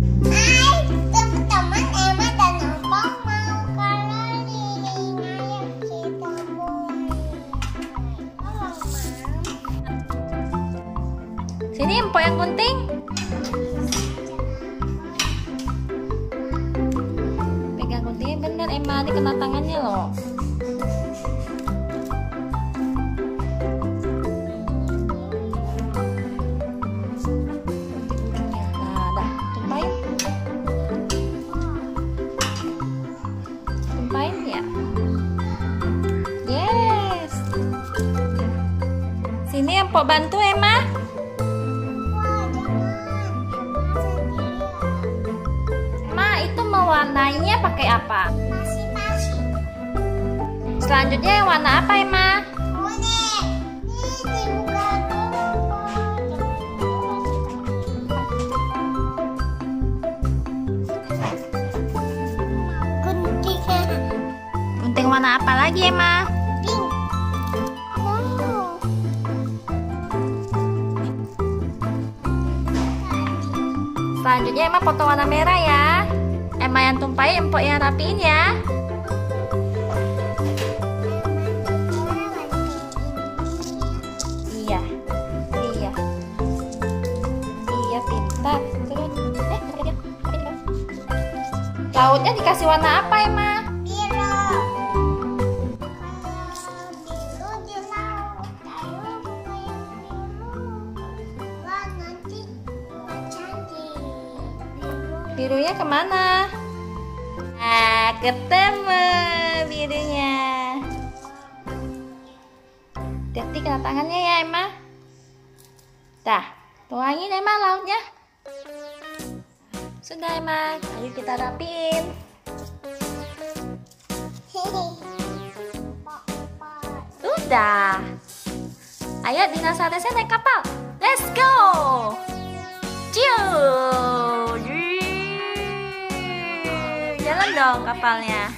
Hai teman-teman, Emma dan Opa mau keliling. Ayo kita mulai. Halo, Mam. Sini empok yang gunting. Pegang guntingnya bener Emma, ini kena tangannya loh. Nah, dah, tumpahin. Tumpahin ya. Yes. Sini empok bantu Emma. Wah, jangan. Itu mewarnainya pakai apa? Masih. Selanjutnya yang warna apa, Emma? Kuning. Ini dibuka dulu. Gunting. Gunting warna apa lagi, Emma? Pink. Wow. Selanjutnya Emma potong warna merah ya. Emma yang tumpahin, empok yang rapiin ya. Iya, iya, iya pintar. Turun. Rapiin. Lautnya dikasih warna apa, Emma? Biru. Kalau biru di laut, ayo bunga yang biru. Wah, nanti cantik. Biru. Birunya kemana? Nah, ketemu birunya. Hati-hati kena tangannya ya, Emma. Dah, tuangin Emma lautnya. Sudah, Emma. Ayo kita rapiin. Sudah. Ayo dinosaurusnya naik kapal. Let's go. Ciu. Jalan dong kapalnya.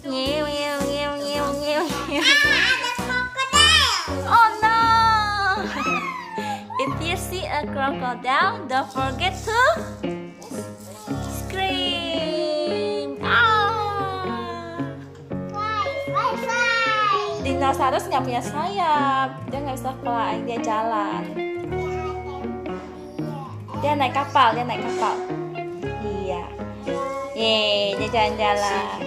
Ngiu, ngiu, ngiu, ngiu, ngiu, ngiu. Ada krokodil. Oh no. If you see a crocodile, don't forget to scream. Ah. Fly. Dinosaurus nggak punya sayap, dia nggak bisa fly, dia jalan. Dia naik kapal. Iya. Yeay, dia jalan-jalan.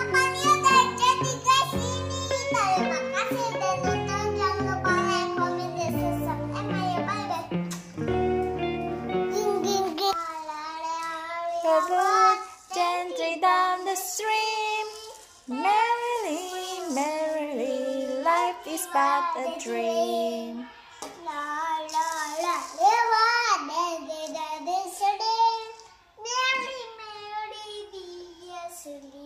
Apa dia terjadi guys ini? Terima kasih dan nonton, jangan lupa like, comment, dan subscribe. Emma ya, bye. Ging. The boat gently down the stream. Merrily, merrily, life is but a dream. La lewat dan sedih. Merry dia sedih.